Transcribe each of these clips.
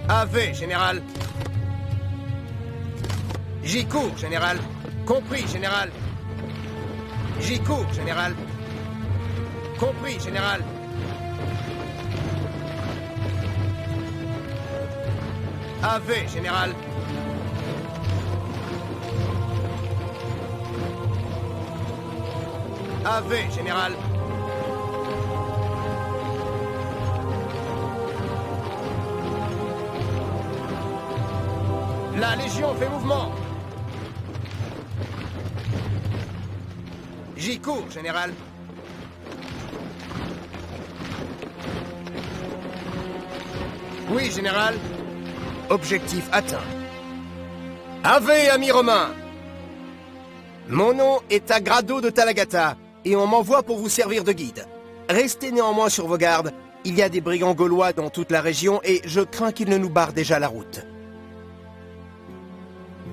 AV, général. J'y cours, général. Compris, général. J'y cours, général. Compris, général. AV, général. AV, général. La Légion fait mouvement. J'y cours, général. Oui, général. Objectif atteint. Ave, ami romain. Mon nom est Agrado de Talagata, et on m'envoie pour vous servir de guide. Restez néanmoins sur vos gardes. Il y a des brigands gaulois dans toute la région, et je crains qu'ils ne nous barrent déjà la route.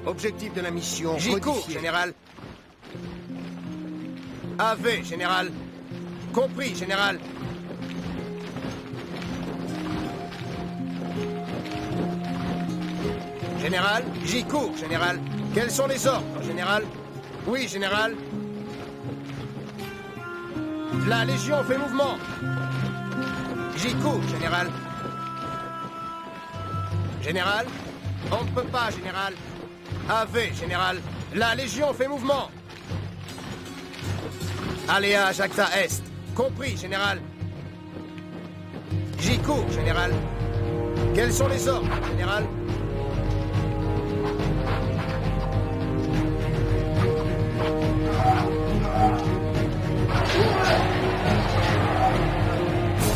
Objectif de la mission. J'y cours, général. AV, général. Compris, général. Général, j'y cours, général. Quels sont les ordres, général? Oui, général. La Légion fait mouvement. J'y cours, général. Général, on ne peut pas, général. AV, général. La Légion fait mouvement. Aléa, Jacta Est. Compris, général. J'y cours, général. Quels sont les ordres, général?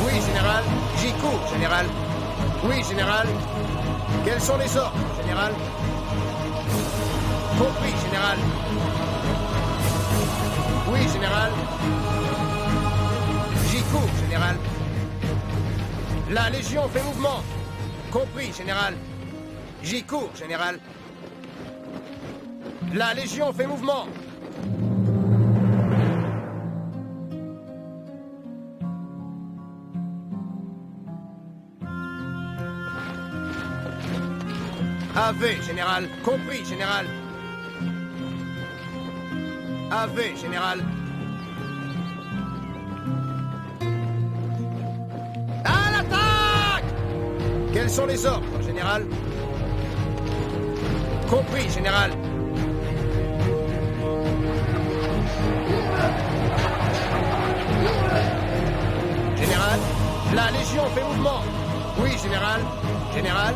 Oui, général. J'y cours, général. Oui, général. Quels sont les ordres, général? Compris, général. Oui, général. J'y cours, général. La Légion fait mouvement. Compris, général. J'y cours, général. La Légion fait mouvement. AV, général. Compris, général. AV, général. À l'attaque! Quels sont les ordres, général? Compris, général. Général, la Légion fait mouvement. Oui, général. Général.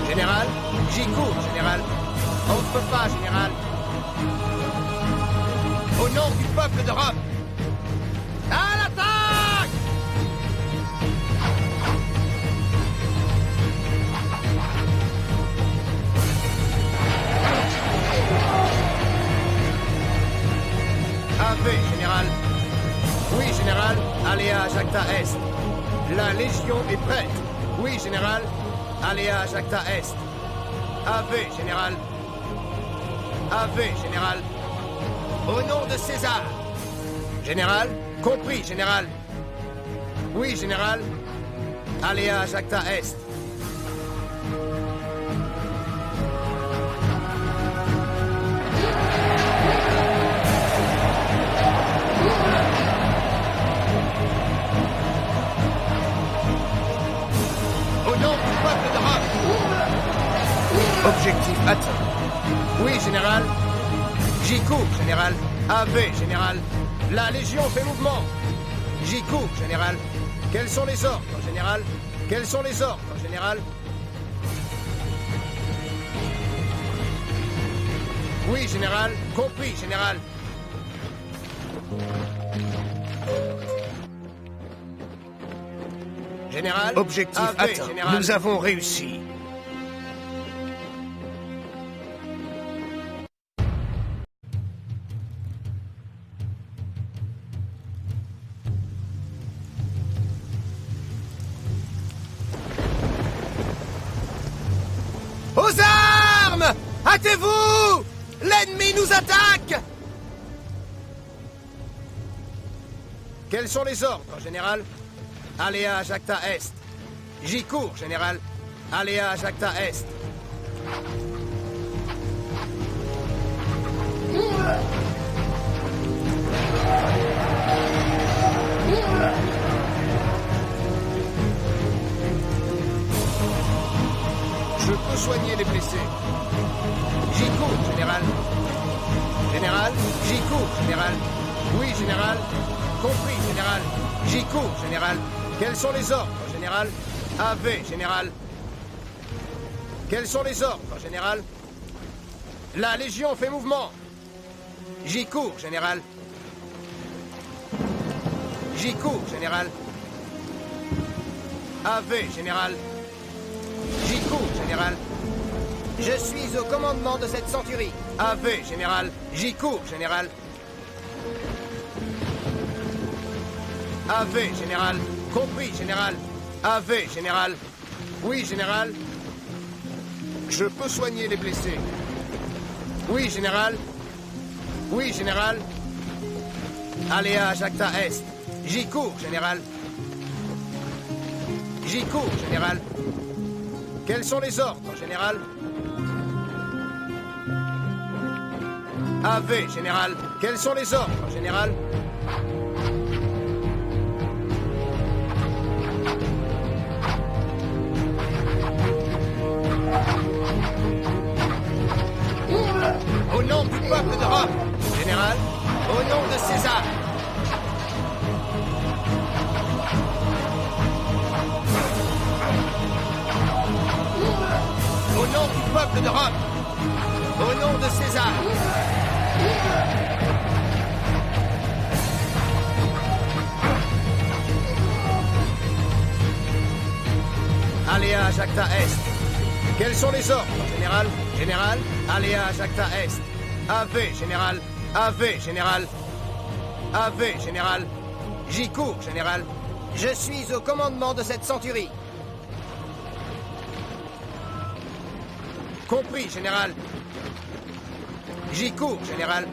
Général, j'y cours, général. On ne peut pas, général. Au nom du peuple de Rome. À l'attaque! AV, général. Oui, général. Aléa, Jacta Est. La Légion est prête. Oui, général. Aléa, Jacta Est. AV, général. AV, général. Au nom de César. Général. Compris, général. Oui, général. Aléa, Jacta Est. Au nom du peuple de Rome. Objectif atteint. Oui, général. J'y cours, général. AV, général. La Légion fait mouvement. J'y cours, général. Quels sont les ordres, général? Quels sont les ordres, général? Oui, général. Compris, général. Général. Objectif AV, atteint. général. Nous avons réussi. Aux armes! Hâtez-vous! L'ennemi nous attaque! Quels sont les ordres, général? Aléa Jacta Est. J'y cours, général. Aléa Jacta Est. Je peux soigner les blessés. J'y cours, général. Général, j'y cours, général. Oui, général. Compris, général. J'y cours, général. Quels sont les ordres, général? AV, général. Quels sont les ordres, général? La Légion fait mouvement. J'y cours, général. J'y cours, général. AV, général. J'y cours, général. Je suis au commandement de cette centurie. AV, général. J'y cours, général. AV, général. Compris, général. AV, général. Oui, général. Je peux soigner les blessés. Oui, général. Oui, général. Aléa Jacta Est. J'y cours, général. J'y cours, général. Quels sont les ordres, général? AV, général. Quels sont les ordres, général? Au nom du peuple de Rome, général. Au nom de César. Au nom du peuple de Rome. Au nom de César. Aléa Jacta Est. Quels sont les ordres, général? Général, Aléa Jacta Est. AV, général. AV, général. AV, général. J'y cours, général. Je suis au commandement de cette centurie. Compris, général. J'y cours, général.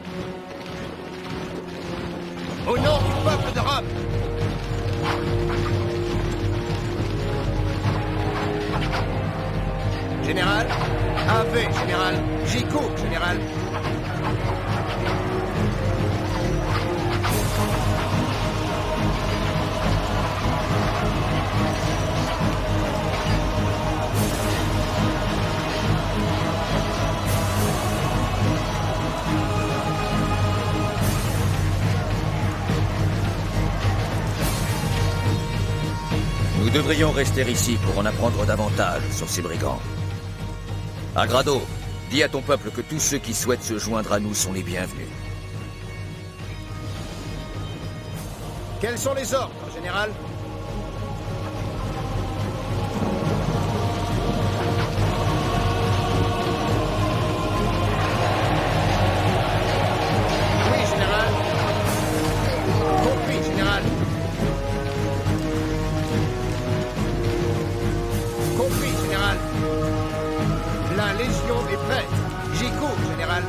Au nom du peuple de Rome. Général. AV, général. J'y cours, général. Nous devrions rester ici pour en apprendre davantage sur ces brigands. Agrado, dis à ton peuple que tous ceux qui souhaitent se joindre à nous sont les bienvenus. Quels sont les ordres, général? Oui, général. Compris, général. Compris, général. La Légion est prête. J'y cours, général.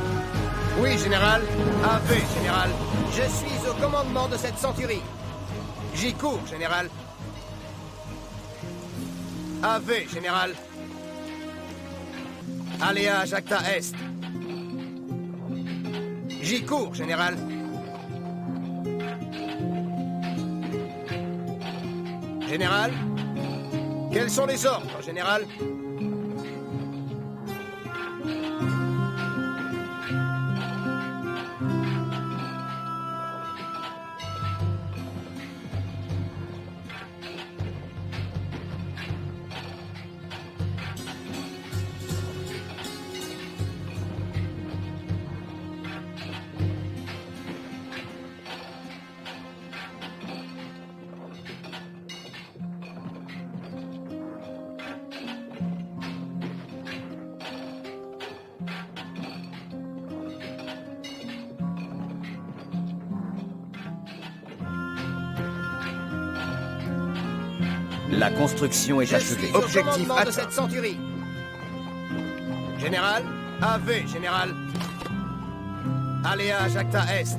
Oui, général. AV, général. Je suis au commandement de cette centurie. J'y cours, général. AV, général. Aléa Jacta Est. J'y cours, général. Général. Quels sont les ordres, général? La construction est achevée. Je suis au commandement de cette centurie. Général, AV, général. Aléa Jacta Est.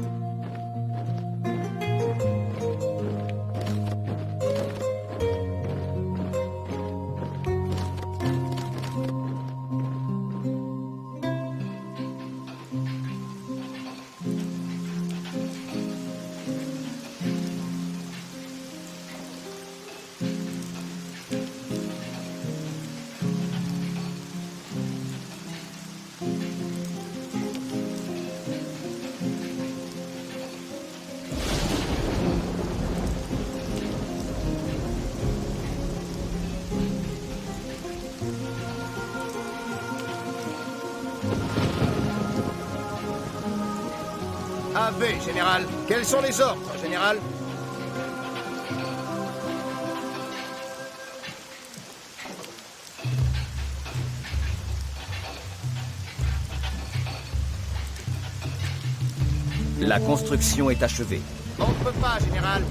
AV, général. Quels sont les ordres, général? La construction est achevée. On ne peut pas, général.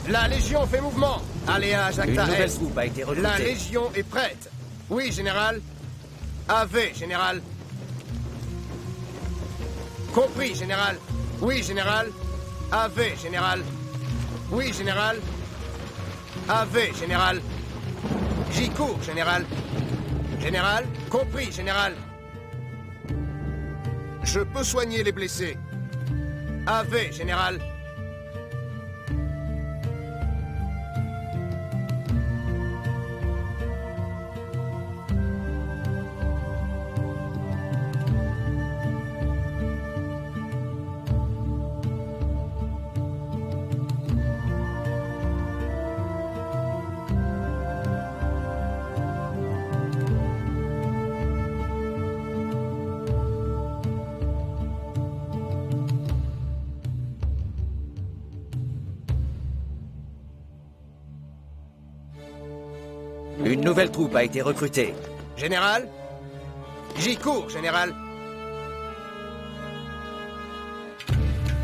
La Légion fait mouvement. Aléa, Une Jacta nouvelle Est. troupe a été La recrutée. Légion est prête. Oui, général. AV, général. Compris, général. Oui, général. AV, général. Oui, général. AV, général. J'y cours, général. Général. Compris, général. Je peux soigner les blessés. AV, général. Une nouvelle troupe a été recrutée. Général. J'y cours, général.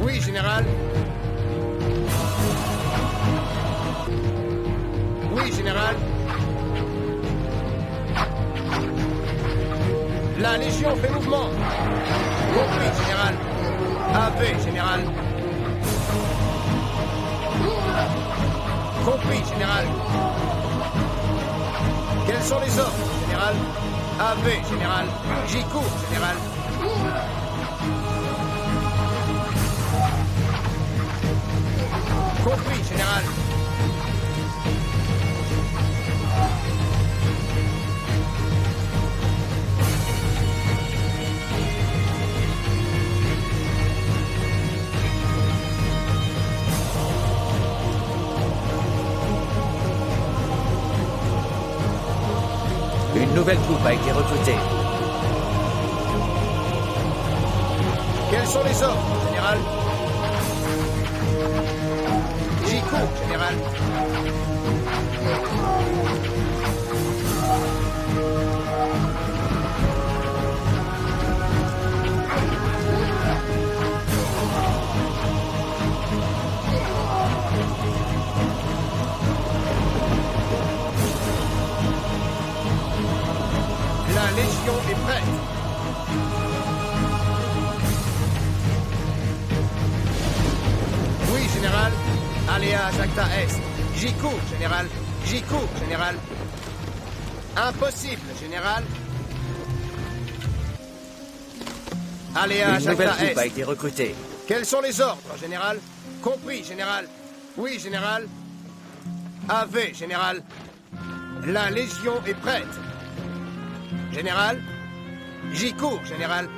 Oui, général. Oui, général. La Légion fait mouvement. Compris, général. AV, général. Compris, général. Quels sont les ordres, général? AV, général. J'y cours, général. Compris, général. Une nouvelle troupe a été recrutée. Quels sont les ordres, général? J'y cours, général. La Légion est prête. Oui, général. Aléa, Jacta Est. J'y cours, général. J'y cours, général. Impossible, général. Aléa, Une nouvelle Jacta troupe a Est. été recrutée. Quels sont les ordres, général? Compris, général. Oui, général. AV, général. La Légion est prête. Général. J'y cours, général.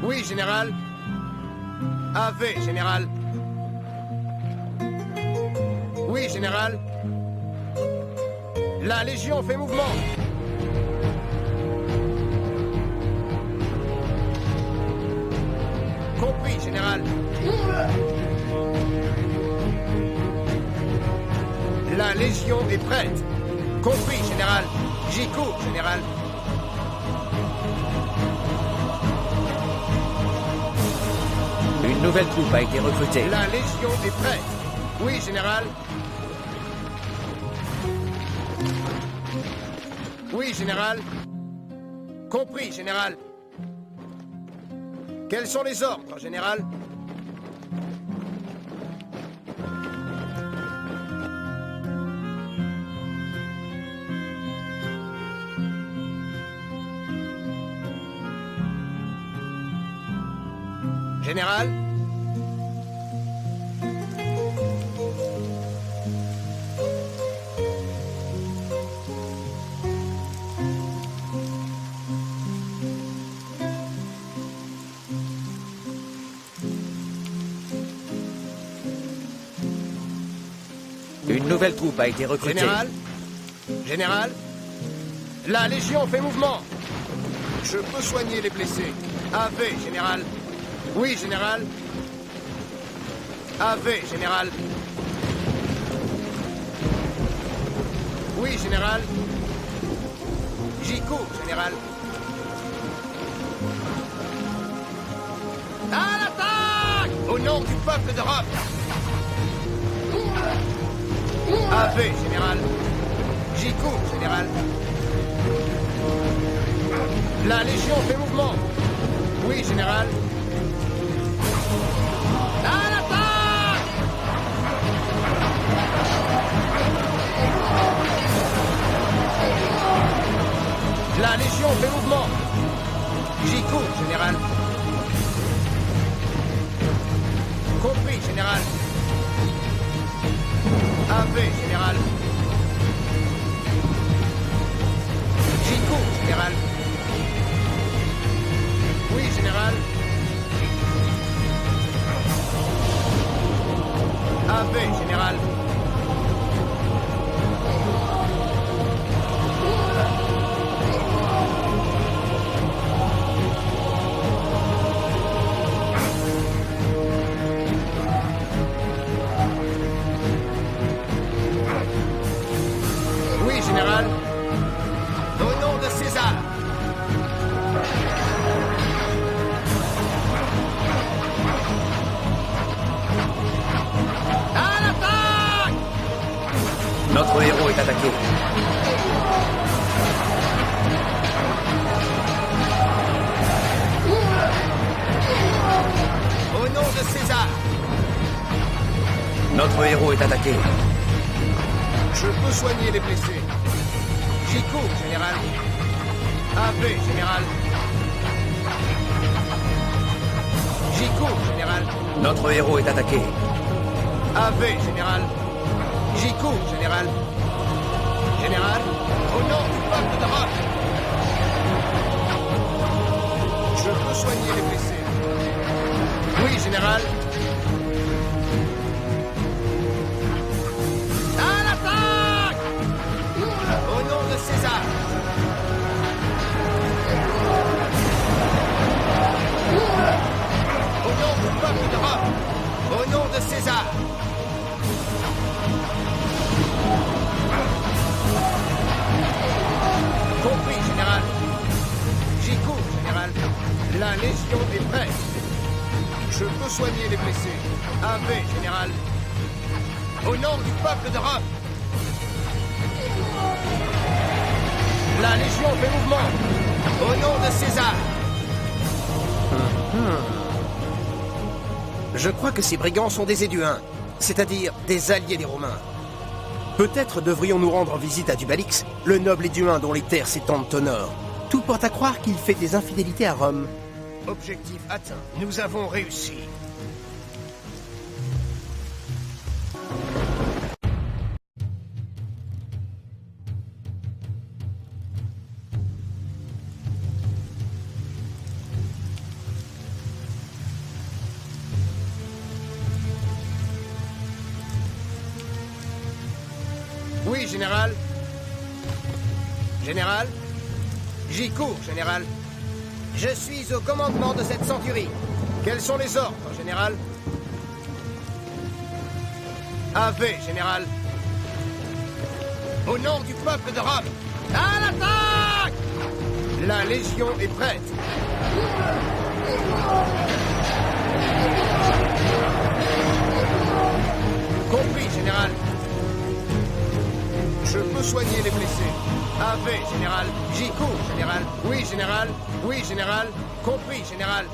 Oui, général. AV, général. Oui, général. La Légion fait mouvement. Compris, général. La Légion est prête. Compris, général. J'y cours, général. Une nouvelle troupe a été recrutée. La Légion est prête. Oui, général. Oui, général. Compris, général. Quels sont les ordres, général? Général? Une nouvelle troupe a été recrutée. Général? Général? La Légion fait mouvement. Je peux soigner les blessés. AV, général. Oui, général. AV, général. Oui, général. J'y cours, général. À l'attaque! Au nom du peuple d'Europe! AV, général. J'y cours, général. La Légion fait mouvement. Oui, général. À l'attaque! La Légion fait mouvement. J'y cours, général. Compris, général. AV, général. J'y cours, général. Oui, général. AV, général. Oui, général. Au nom de César. À l'attaque! Notre héros est attaqué. Au nom de César. Notre héros est attaqué. Je peux soigner les blessés. J'y cours, général. AV, général. J'y cours, général. Notre héros est attaqué. AV, général. J'y cours, général. Général, au nom du peuple d'Europe. Je peux soigner les blessés. Oui, général. À l'attaque! Au nom de César. Au nom du peuple d'Europe. Au nom de César. Compris, général. J'y cours, général. La Légion est prête. Je peux soigner les blessés. AV, général. Au nom du peuple d'Europe. La Légion fait mouvement. Au nom de César. Je crois que ces brigands sont des Éduins, c'est-à-dire des alliés des Romains. Peut-être devrions-nous rendre visite à Dubalix, le noble Éduin dont les terres s'étendent au nord. Tout porte à croire qu'il fait des infidélités à Rome. Objectif atteint. Nous avons réussi. Oui, général. Général. J'y cours, général. Je suis au commandement de cette centurie. Quels sont les ordres, général? AV, général. Au nom du peuple d'Europe. À l'attaque! La Légion est prête. Compris, général. Je peux soigner les blessés. AV, général. J'y cours, général. Oui, général. Oui, général. Compris, général.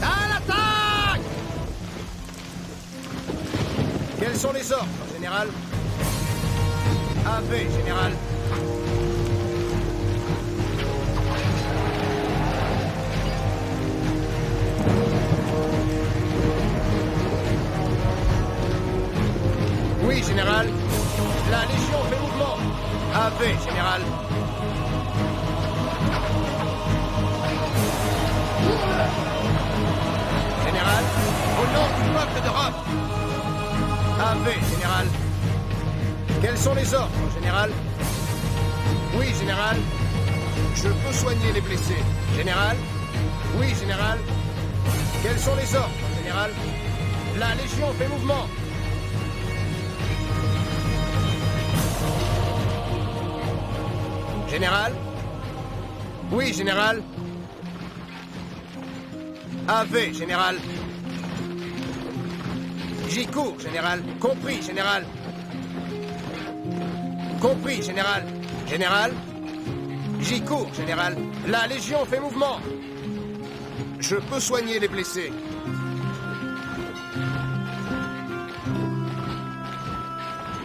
À l'attaque! Quels sont les ordres, général? AV, général. Oui, général. La Légion fait mouvement. AV, général. Général, au nom du peuple d'Europe. AV, général. Quels sont les ordres, général? Oui, général. Je peux soigner les blessés. Général? Oui, général. Quels sont les ordres, général? La Légion fait mouvement. Général? Oui, général. AV, général. J'y cours, général. Compris, général. Compris, général. Général? J'y cours, général. La Légion fait mouvement. Je peux soigner les blessés.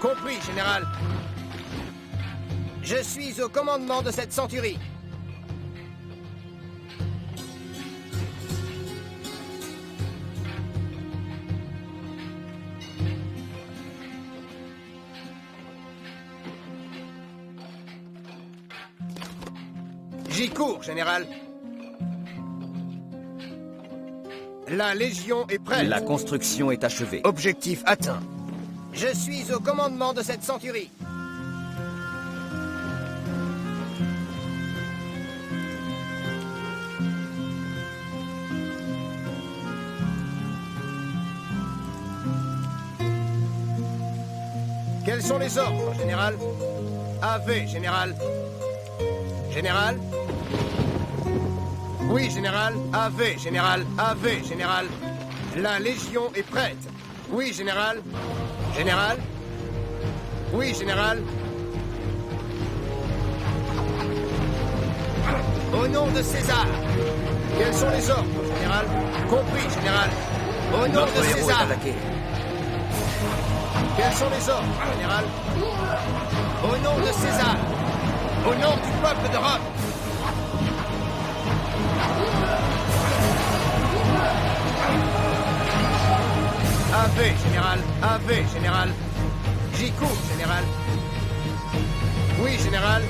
Compris, général. Je suis au commandement de cette centurie. J'y cours, général. La Légion est prête. La construction est achevée. Objectif atteint. Je suis au commandement de cette centurie. Quels sont les ordres, général? AV, général. Général? Oui, général. AV, général. AV, général. La Légion est prête. Oui, général. Général? Oui, général. Au nom de César. Quels sont les ordres, général? Compris, général. Au nom Notre de héros César. est attaqué. Quels sont les ordres, général? Au nom de César. Au nom du peuple de Rome. AV, général. AV, général. J'y cours, général. Oui, général.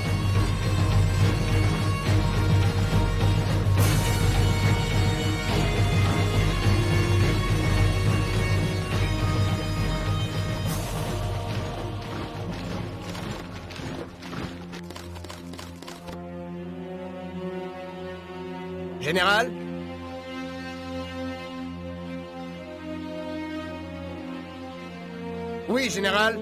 Général? Oui, général.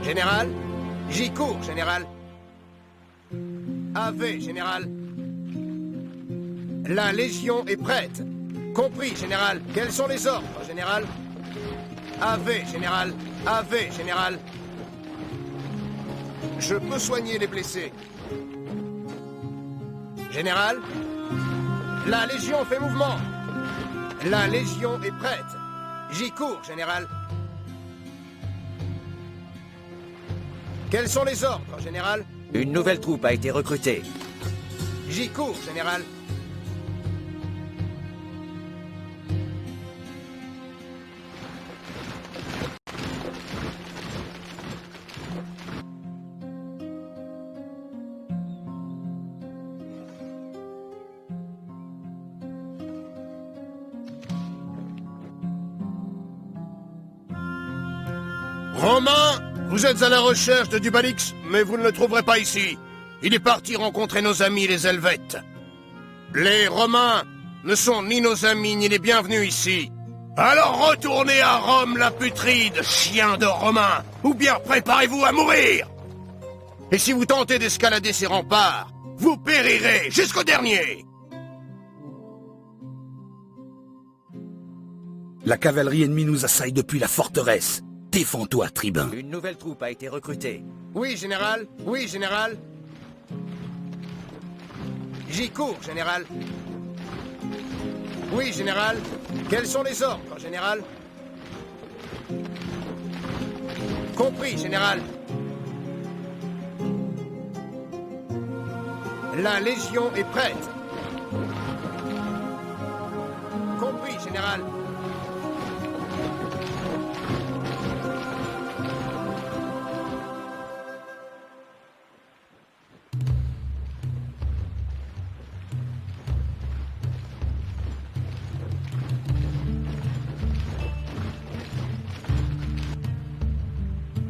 Général? J'y cours, général. AV, général. La Légion est prête. Compris, général. Quels sont les ordres, général? AV, général. AV, général. Je peux soigner les blessés. Général? La Légion fait mouvement. La Légion est prête. J'y cours, général. Quels sont les ordres, général? Une nouvelle troupe a été recrutée. J'y cours, général. Romains, vous êtes à la recherche de Dubalix, mais vous ne le trouverez pas ici. Il est parti rencontrer nos amis les Helvètes. Les Romains ne sont ni nos amis ni les bienvenus ici. Alors retournez à Rome, la putride, chien de Romains, ou bien préparez-vous à mourir. Et si vous tentez d'escalader ces remparts, vous périrez jusqu'au dernier. La cavalerie ennemie nous assaille depuis la forteresse. Défends-toi, tribun. Une nouvelle troupe a été recrutée. Oui, général. Oui, général. J'y cours, général. Oui, général. Quels sont les ordres, général? Compris, général. La Légion est prête. Compris, général.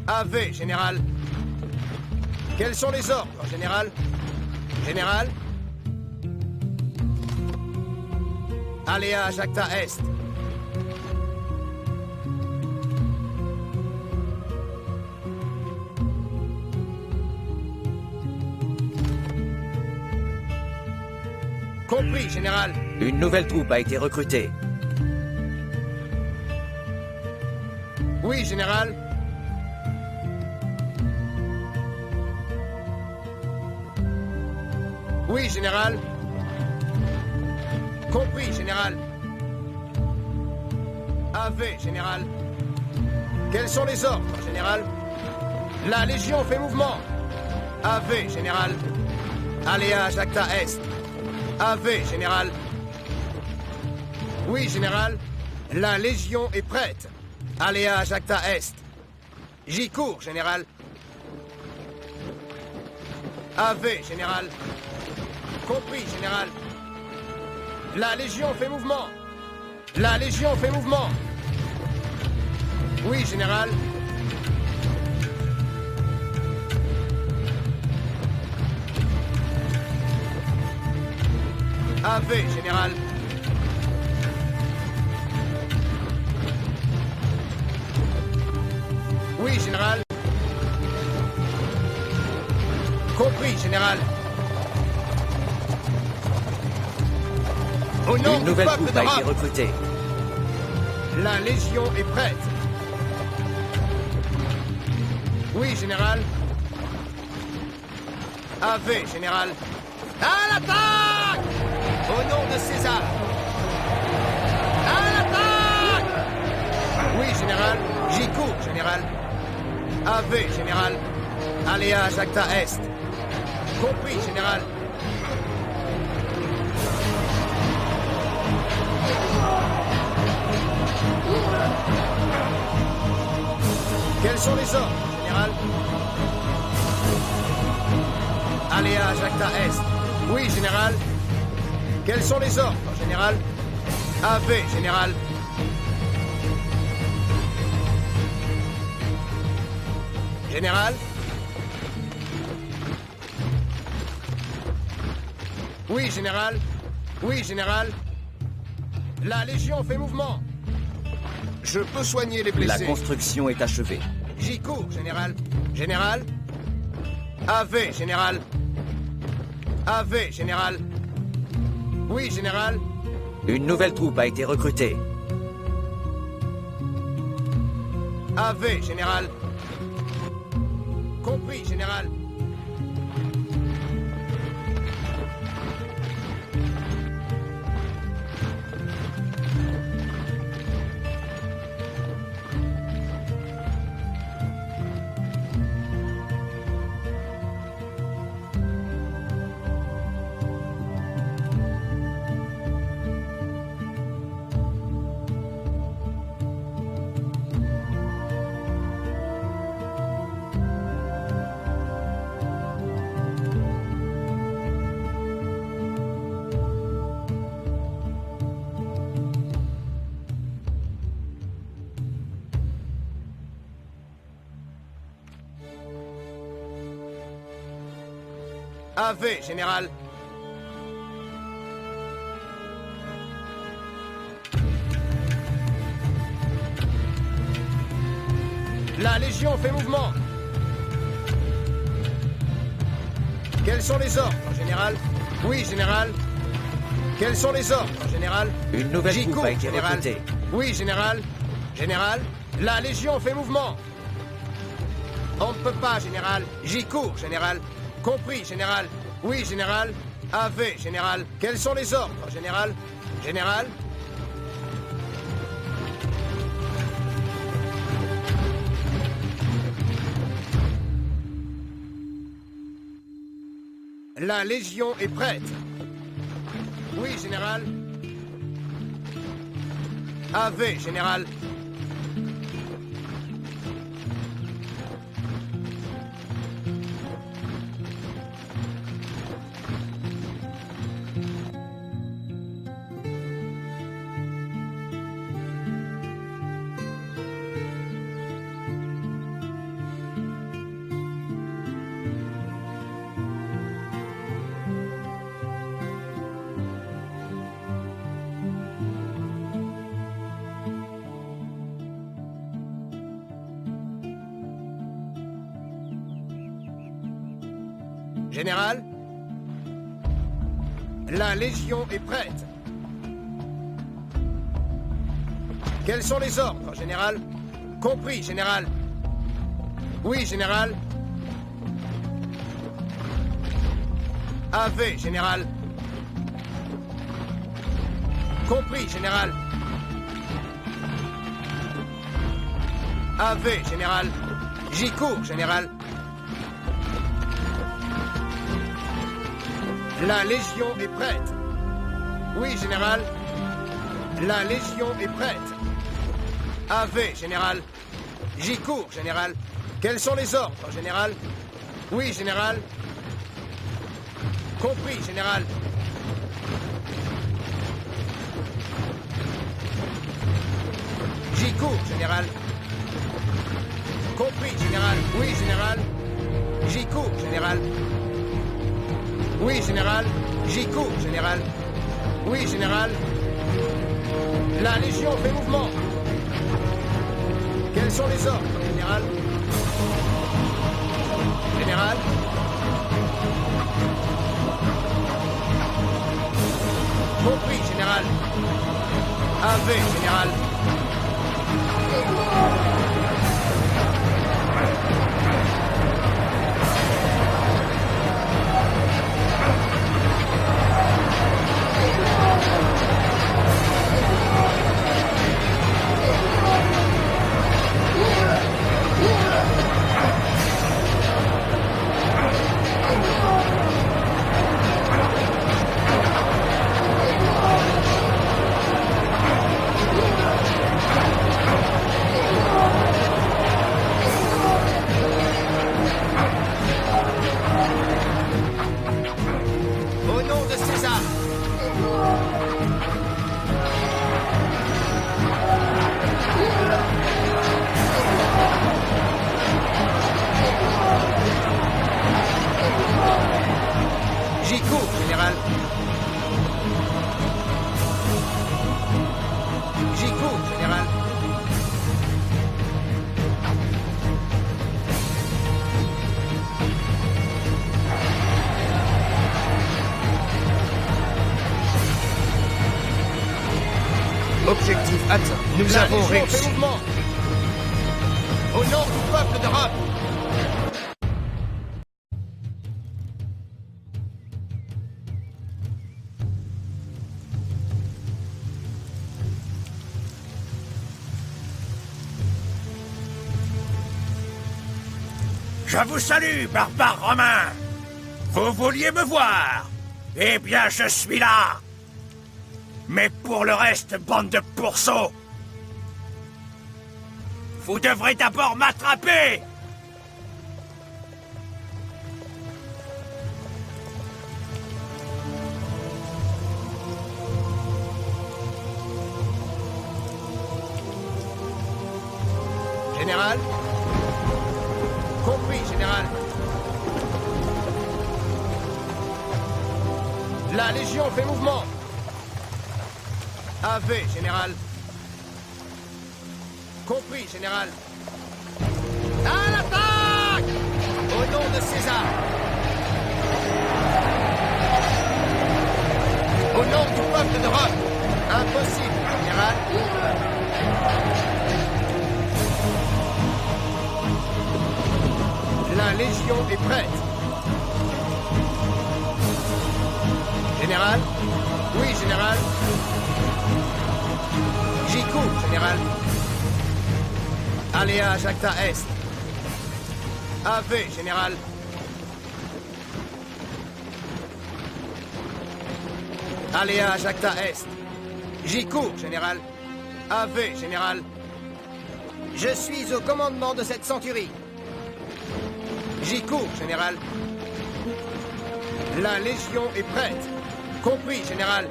AV, général. Quels sont les ordres, général? Général? Aléa Jacta Est. Compris, général. Une nouvelle troupe a été recrutée. Oui, général. Oui, général. Compris, général. AV, général. Quels sont les ordres, général? La Légion fait mouvement. AV, général. Aléa Jacta Est. AV, général. Oui, général. La Légion est prête. Aléa Jacta Est. J'y cours, général. AV, général. Compris, général. La Légion fait mouvement. La Légion fait mouvement. Oui, général. AV, général. Oui, général. Compris, général. Au nom Une du nouvelle peuple troupe a été d'Europe, recrutée. la Légion est prête. Oui, général. AV, général. À l'attaque! Au nom de César. À l'attaque! Oui, général. J'y cours, général. AV, général. Aléa Jacta Est. Compris, général. Quels sont les ordres, général? Aléa Jacta Est. Oui, général. Quels sont les ordres, général? AV, général. Général? Oui, général. Oui, général. La Légion fait mouvement. Je peux soigner les La blessés. construction est achevée. J'y cours, général. Général? AV, général. AV, général. Oui, général. Une nouvelle troupe a été recrutée. AV, général. Compris, général. AV, général. La Légion fait mouvement. Quels sont les ordres, général? Oui, général. Quels sont les ordres, général? Une nouvelle J'y troupe cours, a été général. recrutée. Oui, général. Général, la Légion fait mouvement. On ne peut pas, général. J'y cours, général. Compris, général. Oui, général. AV, général. Quels sont les ordres, général? Général? La Légion est prête. Oui, général. AV, général. Général? La Légion est prête. Quels sont les ordres, Général? Compris, Général. Oui, Général. AV, Général. Compris, Général. AV, Général. J'y cours, Général. La Légion est prête. Oui, Général. La Légion est prête. AV, Général. J'y cours, Général. Quels sont les ordres, Général? Oui, Général. Compris, Général. J'y cours, Général. Compris, Général. Oui, Général. J'y cours, Général. Oui, Général. J'y cours, Général. Oui, Général. La Légion fait mouvement. Quels sont les ordres, Général? Général? Compris, Général. AV, Général. Au nom de César. J'y cours, Général. J'y cours, Général. Objectif atteint. Nous avons réussi. Au nom du peuple d'Europe. Je vous salue, barbares romains. Vous vouliez me voir. Eh bien, je suis là. Mais pour le reste, bande de pourceaux, vous devrez d'abord m'attraper. Général? Compris, Général. La Légion fait mouvement. AV, Général. Compris, Général. À l'attaque! Au nom de César. Au nom du peuple d'Europe. Impossible, Général. La Légion est prête. Général? Oui, Général. J'y cours, Général. Aléa Jacta Est. AV, Général. Aléa Jacta Est. J'y cours, Général. AV, Général. Je suis au commandement de cette centurie. J'y cours, Général. La Légion est prête. Compris, Général.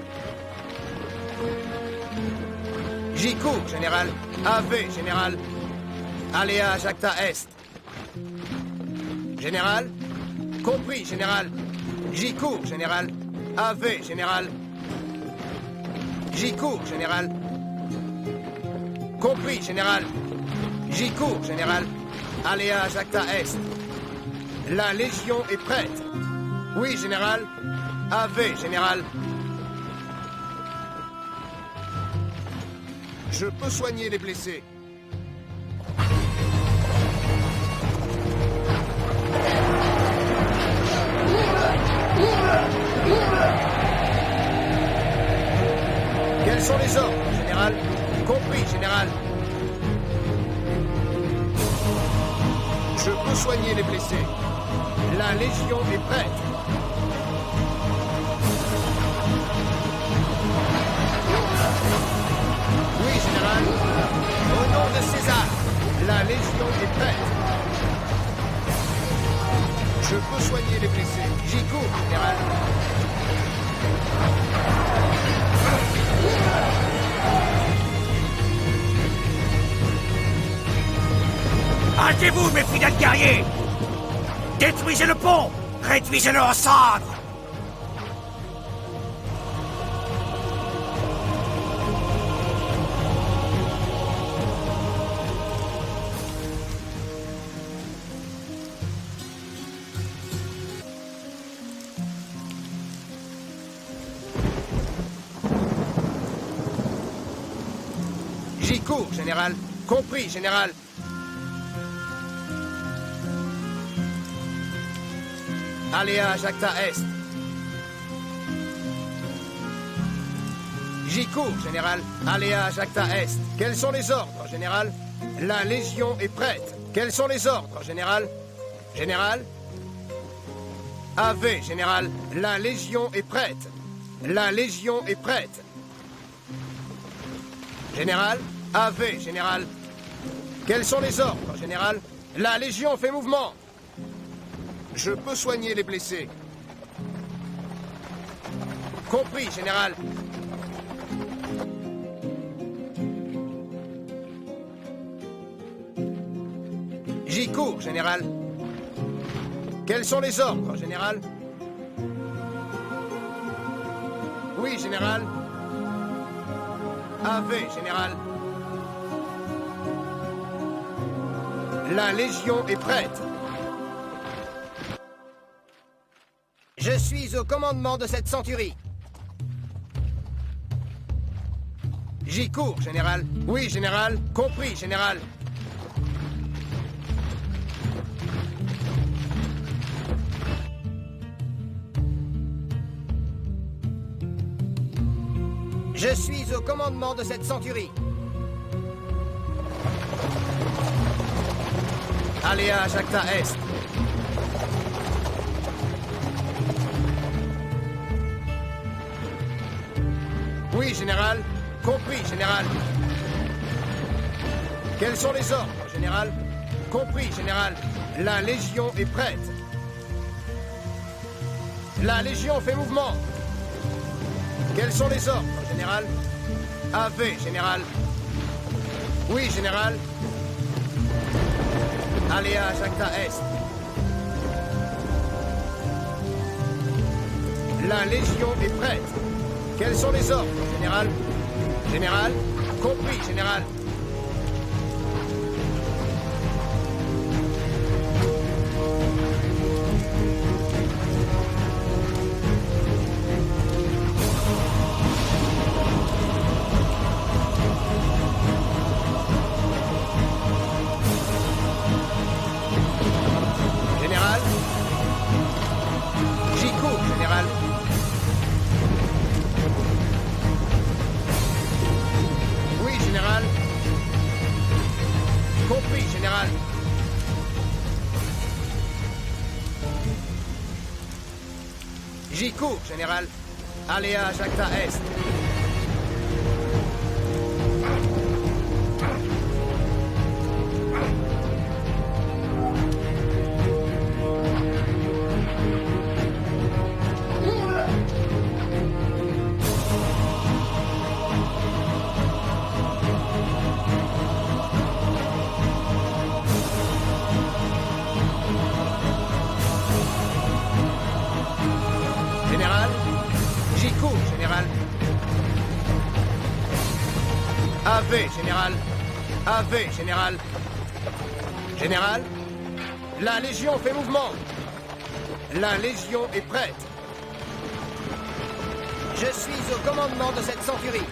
J'y cours, Général. AV, Général. Aléa Jacta Est. Général. Compris, Général. J'y cours, Général. AV, Général. J'y cours, Général. Compris, Général. J'y cours, Général. Aléa Jacta Est. La Légion est prête. Oui, général. AV, général. Je peux soigner les blessés. Quels sont les ordres, général? Compris, général. Je peux soigner les blessés. La Légion est prête. Oui, général. Au nom de César, la Légion est prête. Je peux soigner les blessés. J'y cours, général. Hâtez-vous, mes fidèles guerriers! Détruisez le pont! Réduisez-le en cendres! J'y cours, général. Compris, général. Alliage Acta Est. J'y cours, général. Alliage Acta Est. Quels sont les ordres, général? La Légion est prête. Quels sont les ordres, général? Général? AV, général. La Légion est prête. La Légion est prête. Général? AV, général. Quels sont les ordres, général? La Légion fait mouvement. Je peux soigner les blessés. Compris, général. J'y cours, général. Quels sont les ordres, général? Oui, général. AV, général. La Légion est prête. Je suis au commandement de cette centurie. J'y cours, général. Oui, général. Compris, général. Je suis au commandement de cette centurie. Alliage Acta Est. Oui, général. Compris, général. Quels sont les ordres, général? Compris, général. La Légion est prête. La Légion fait mouvement. Quels sont les ordres, général? AV, général. Oui, général. Alliage Acta Est. La Légion est prête. Quels sont les ordres, général? Général? Compris, général. Général? J'y cours, général. Oui, général. Compris, général. J'y cours, général. Alliage Acta Est. Général? J'y cours, général. AV, général. AV, général. Général? La Légion fait mouvement. La Légion est prête. Je suis au commandement de cette centurie.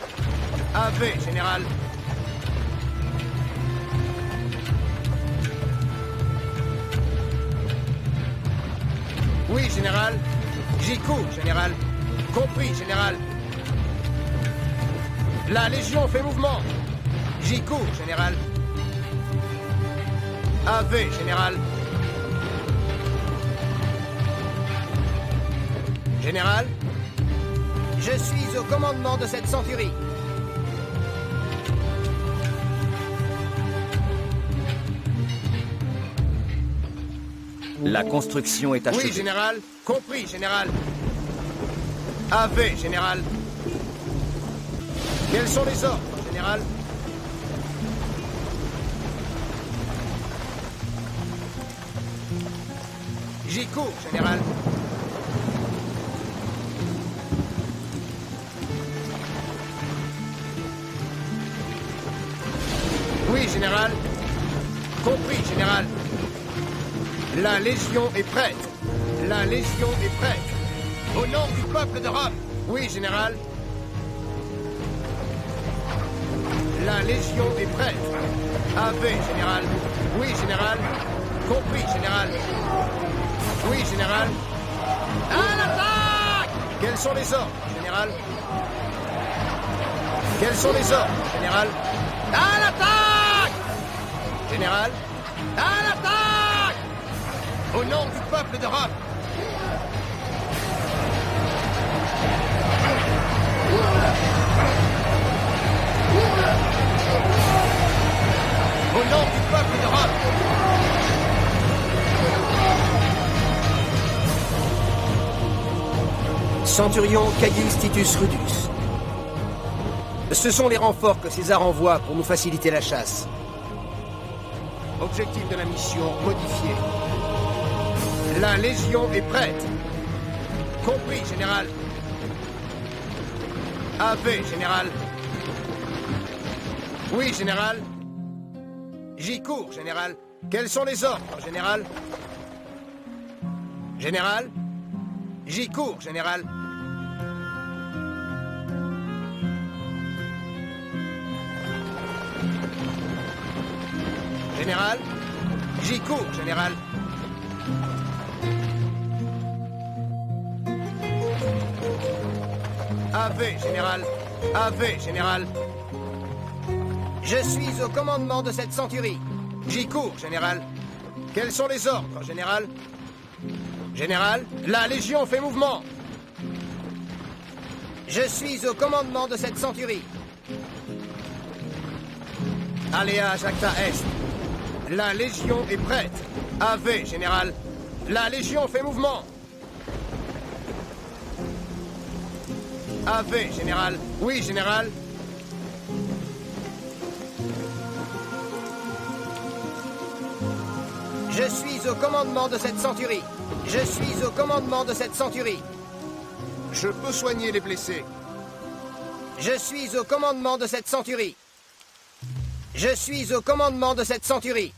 AV, général. Oui, général. J'y cours, général. Compris, général. La Légion fait mouvement. J'y cours, général. AV, général. Général, je suis au commandement de cette centurie. La construction est achevée. Oui, général. Compris, général. AV, général. Quels sont les ordres, général? J'y cours, général. Oui, général. Compris, général. La Légion est prête. La Légion est prête. Au nom du peuple de Rome. Oui, général. La Légion est prête. AV, général. Oui, général. Compris, général. Oui, général. À l'attaque! Quels sont les ordres, général? Quels sont les ordres, général? À l'attaque! Général, à l'attaque! Au nom du peuple de Rome. Au nom du peuple de Rome. Centurion Caius Titus Rudus. Ce sont les renforts que César envoie pour nous faciliter la chasse. Objectif de la mission modifié. La Légion est prête. Compris, général. AV, général. Oui, général. J'y cours, général. Quels sont les ordres, général? Général. J'y cours, général. Général, j'y cours, général. AV, général. AV, général. Je suis au commandement de cette centurie. J'y cours, général. Quels sont les ordres, général? Général, la Légion fait mouvement. Je suis au commandement de cette centurie. Aléa Jacta Est. La Légion est prête. AV, général. La Légion fait mouvement. AV, général. Oui, général. Je suis au commandement de cette centurie. Je suis au commandement de cette centurie. Je peux soigner les blessés. Je suis au commandement de cette centurie. Je suis au commandement de cette centurie.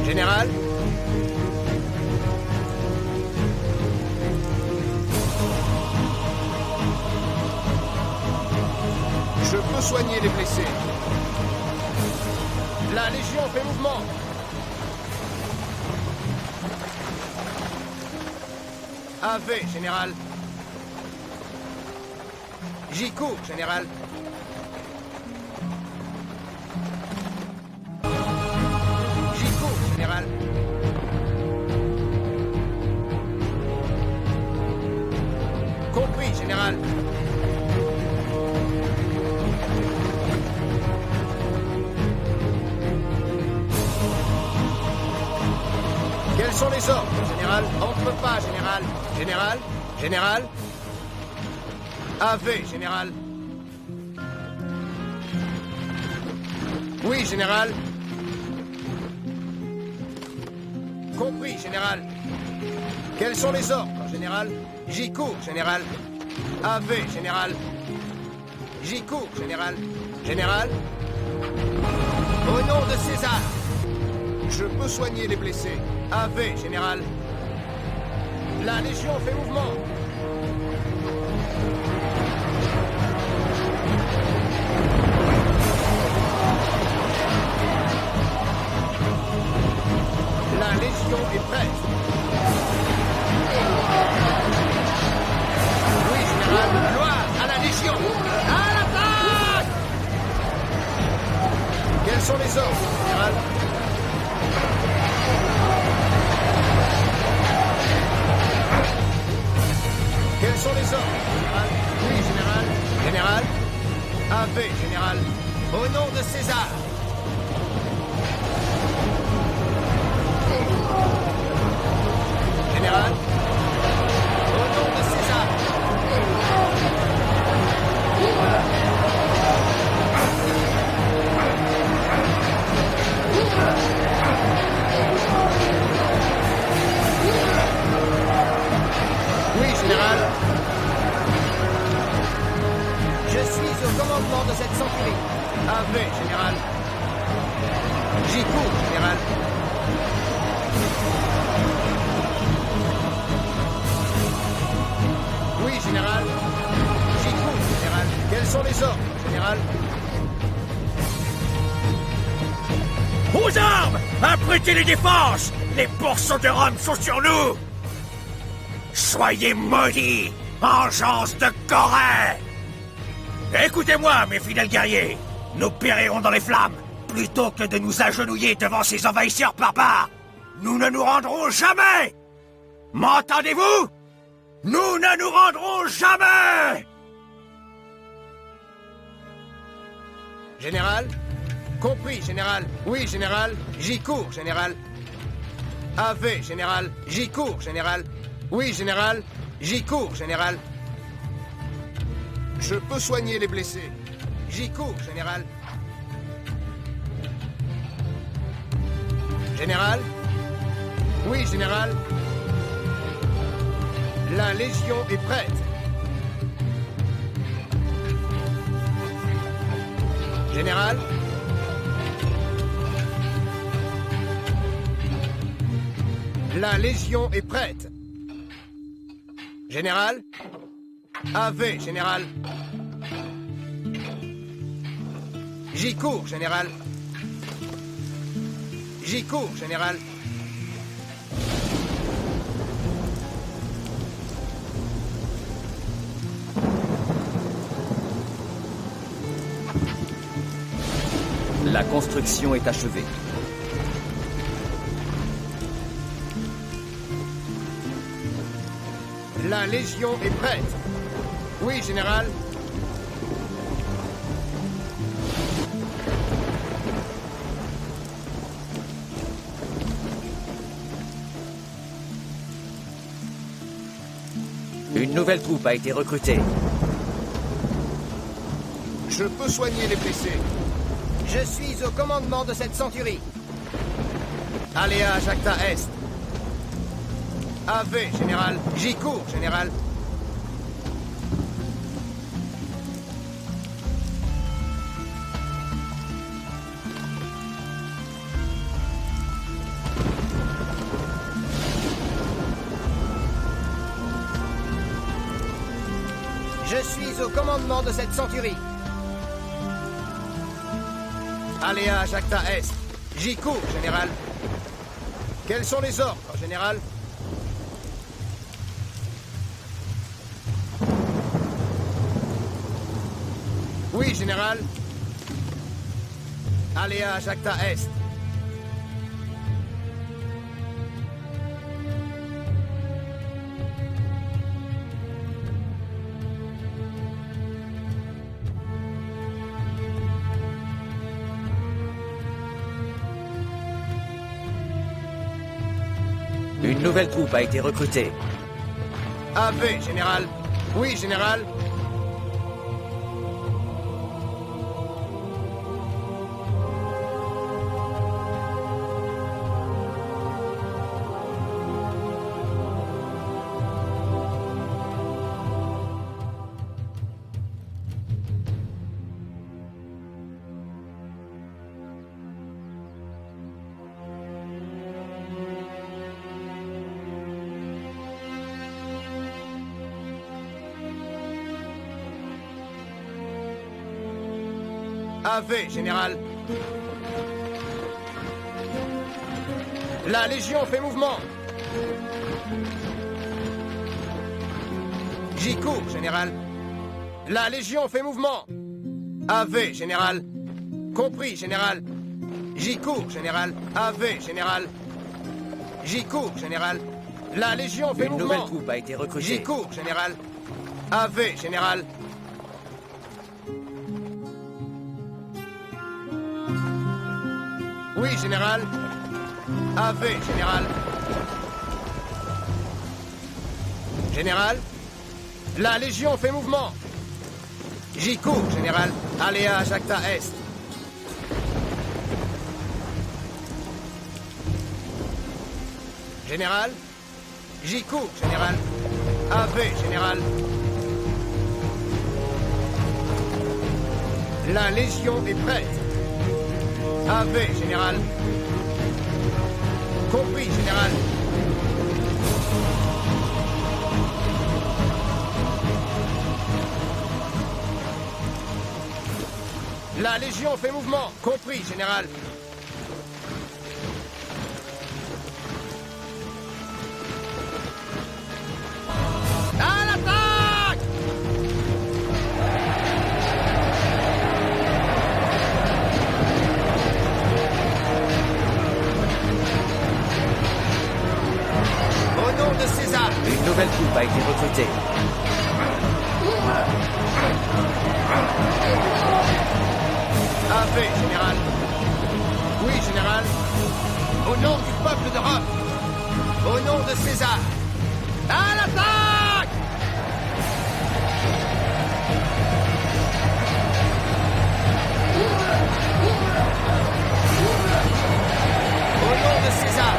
Général. Je peux soigner les blessés. La Légion fait mouvement. AV, général. J'y cours, général. J'y cours, général. Compris, général. Quels sont les ordres, général? Entre pas, général. Général. Général. AV, général. Oui, général. Compris, général. Quels sont les ordres, général? J'y cours, général. AV, général. J'y cours, général. Général? Au nom de César! Je peux soigner les blessés. AV, général. La Légion fait mouvement. La Légion est prête. Oui, général. Gloire à la Légion. À l'attaque! Quels sont les ordres, général? Quels sont les ordres, général? Oui, général. Général? AV, général. Au nom de César. Général? Au nom de César. Oui, général. Je suis au commandement de cette centurie. AV, général. J'y cours, général. Oui, général. J'y cours, général. Quels sont les ordres, général? Aux armes! Apprêtez les défenses! Les pourceaux de Rome sont sur nous! Soyez maudits, engeance de Corée! Écoutez-moi, mes fidèles guerriers! Nous périrons dans les flammes, plutôt que de nous agenouiller devant ces envahisseurs barbares! Nous ne nous rendrons jamais! M'entendez-vous? Nous ne nous rendrons jamais! Général? Compris, général. Oui, général. J'y cours, général. AV, général. J'y cours, général. Oui, général. J'y cours, général. Je peux soigner les blessés. J'y cours, général. Général? Oui, général. La Légion est prête. Général? La Légion est prête. Général? AV, général. J'y cours, général. J'y cours, général. La construction est achevée. La Légion est prête. Oui, général. Une nouvelle troupe a été recrutée. Je peux soigner les blessés. Je suis au commandement de cette centurie. Aléa Jacta Est. AV, général. J'y cours, général. Je suis au commandement de cette centurie. Aléa Jacta Est. J'y cours, général. Quels sont les ordres, général? Oui, général. Aléa Jacta Est. Une nouvelle troupe a été recrutée. AV, général. Oui, général. AV, général. La Légion fait mouvement. J'y cours, général. La Légion fait mouvement. AV, général. Compris, général. J'y cours, général. AV, général. J'y cours, général. La Légion fait Une mouvement. nouvelle troupe a été recrutée. J'y cours, général. AV, général. Oui, général. AV, général. Général. La Légion fait mouvement. J'y cours, général. Aléa, Jacta Est. Général. J'y cours, général. AV, général. La Légion est prête. AV, général. Compris, général. La Légion fait mouvement. Compris, général. À l'attaque! Au nom de César. Une nouvelle troupe a été recrutée. AV, général. Oui, général. Au nom du peuple d'Europe. Au nom de César. À l'attaque! Au nom de César.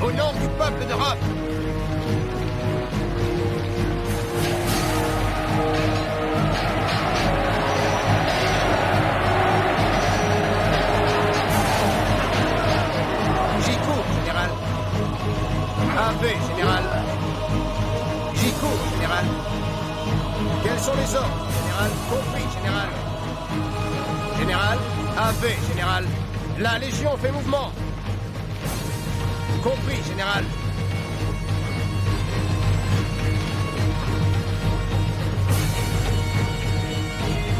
Au nom du peuple d'Europe. J'y cours, général. AV, général. J'y cours, général. Quels sont les ordres, général? Compris, général. Général, AV, général. La Légion fait mouvement. Compris, général.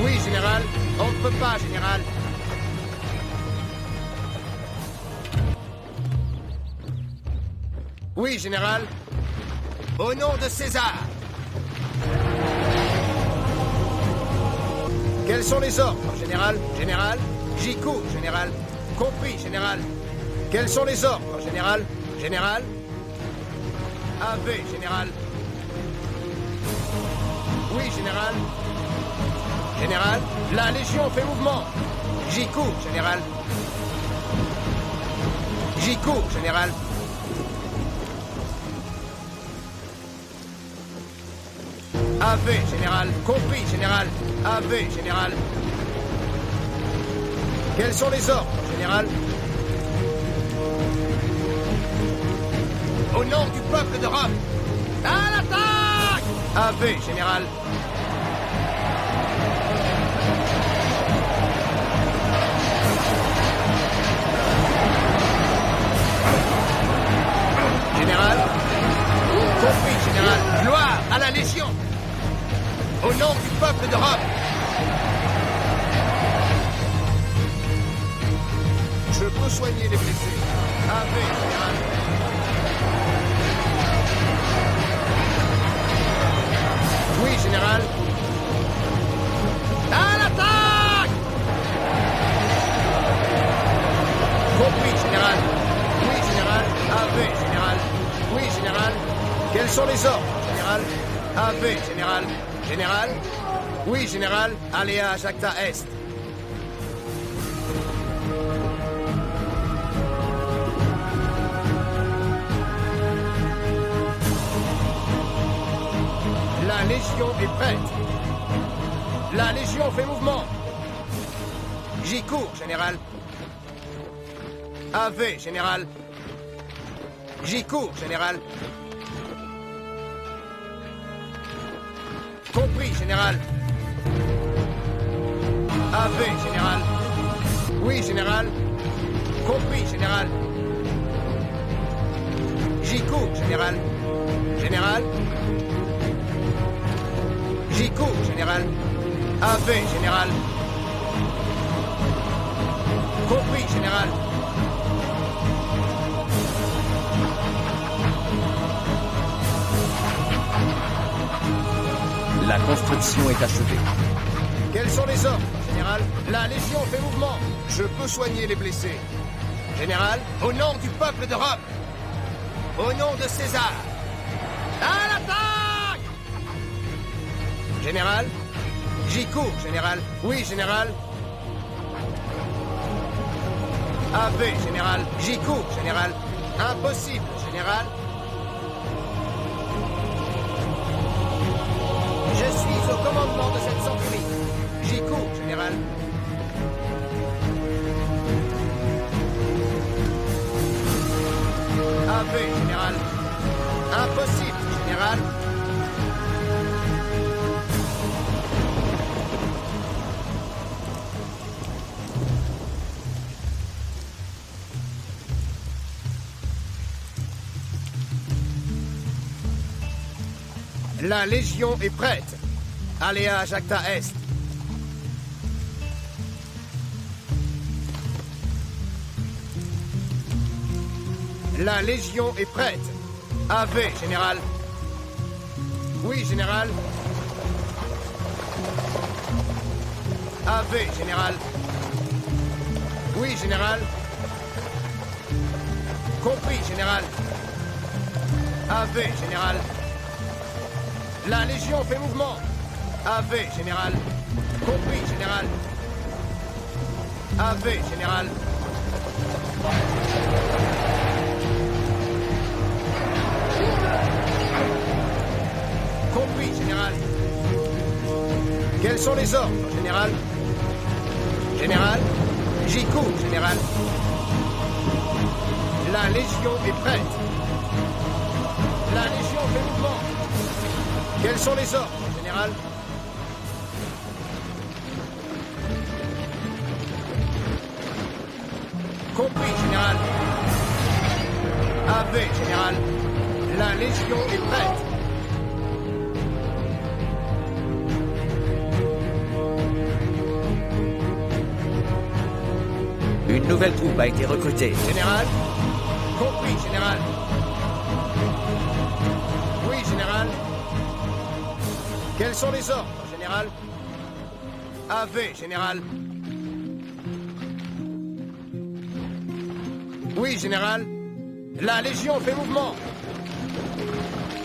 Oui, général. On ne peut pas, général. Oui, général. Au nom de César. Quels sont les ordres, général? Général. J'y cours, général. Compris, général. Quels sont les ordres, général? Général. AV, général. Oui, général. Général, la Légion fait mouvement. J'y cours, général. J'y cours, général. AV, général. Compris, général. AV, général. Quels sont les ordres, général? Au nom du peuple d'Europe. À l'attaque! AV, général. Général. Compris, général. Gloire à la Légion. Au nom du peuple d'Europe. Je peux soigner les blessés. AV, général. Oui, général. À l'attaque! Compris, général. Oui, général. AV, général. Oui, général. Quels sont les ordres, général? AV, général. Général. Oui, général. Aléa, Jacta Est. La Légion est prête. La Légion fait mouvement. J'y cours, général. AV, général. J'y cours, général. Compris, général. AV, général. Oui, général. Compris, général. J'y cours, général. Général. J'y cours, général. AV, général. Compris, général. La construction est achevée. Quels sont les ordres, général? La Légion fait mouvement. Je peux soigner les blessés. Général, Au nom du peuple de Rome, au nom de César, à l'attaque! général. J'y cours, général. Oui, général. AV, général. J'y cours, général. Impossible, général. Je suis au commandement de cette centurie. J'y cours, général. AV, général. Impossible, général. La Légion est prête. Aléa Jacta Est. La Légion est prête. AV, général. Oui, général. AV, général. Oui, général. Compris, général. AV, général. La Légion fait mouvement. AV, général. Compris, général. AV, général. Compris, général. Quels sont les ordres, général? Général, j'y cours, général. La Légion est prête. La Légion fait mouvement. Quels sont les ordres, général? Compris, général. AV, général. La Légion est prête. Une nouvelle troupe a été recrutée. Général. Compris, général. Oui, général. Quels sont les ordres, général? AV, général. Oui, général. La Légion fait mouvement.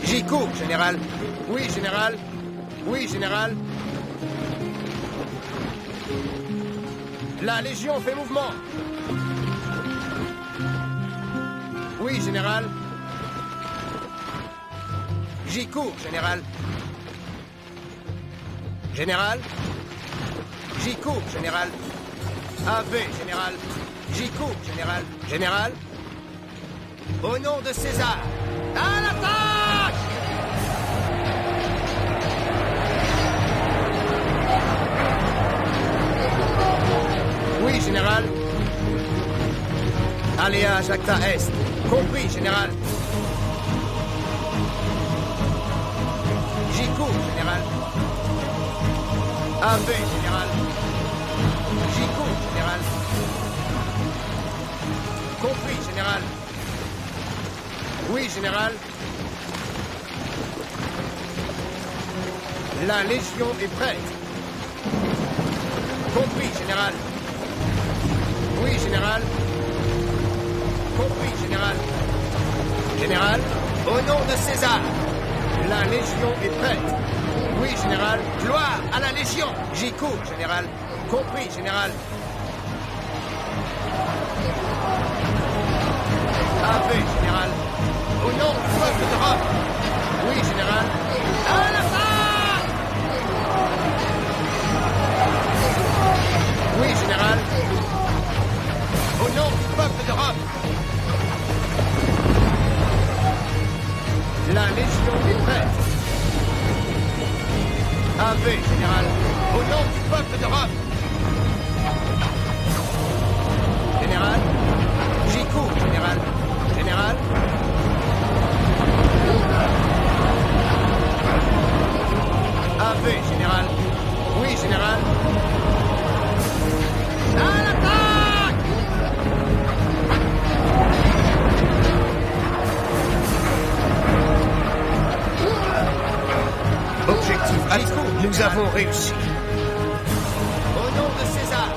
J'y cours, général. Oui, général. Oui, général. La Légion fait mouvement. Oui, général. J'y cours, général. Général. J'y cours, général. AV, général. J'y cours, général. Général. Au nom de César. À l'attaque! Oui, général. Aléa Jacta Est. Compris, général. J'y cours, général. AV, général. J'y cours, général. Compris, général. Oui, général. La Légion est prête. Compris, général. Oui, général. Compris, général. Général, au nom de César. La Légion est prête. Oui, général. Gloire à la Légion. J'y cours, général. Compris, général. AV, général. Au nom du peuple de Rome. Oui, général. À l'attaque! réussi. Au nom de César.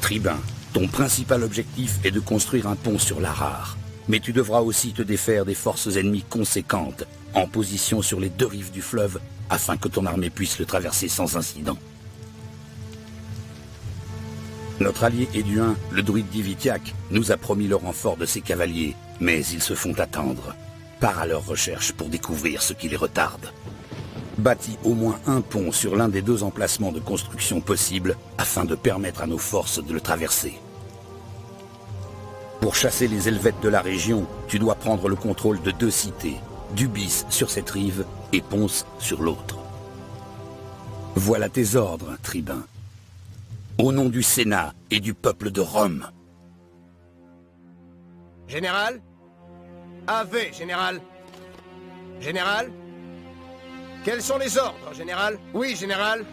Tribun, ton principal objectif est de construire un pont sur l'Arar. Mais tu devras aussi te défaire des forces ennemies conséquentes, en position sur les deux rives du fleuve, afin que ton armée puisse le traverser sans incident. Notre allié Éduin, le druide Divitiac, nous a promis le renfort de ses cavaliers, mais ils se font attendre. Pars à leur recherche pour découvrir ce qui les retarde. Bâtis au moins un pont sur l'un des deux emplacements de construction possibles afin de permettre à nos forces de le traverser. Pour chasser les Helvètes de la région, tu dois prendre le contrôle de deux cités, Dubis sur cette rive et Ponce sur l'autre. Voilà tes ordres, Tribun. Au nom du Sénat et du peuple de Rome. Général? Ave, général. Général? Quels sont les ordres, général? Oui, général.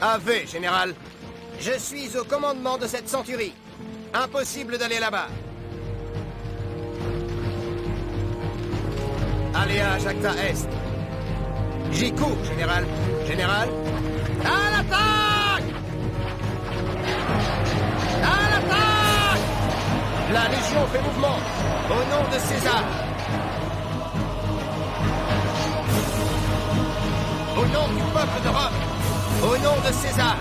Ave, général. Je suis au commandement de cette centurie. Impossible d'aller là-bas. Alea Jacta Est. J'y cours, général. Général? À l'attaque! À l'attaque! La Légion fait mouvement. Au nom de César. Au nom du peuple de Rome. Au nom de César.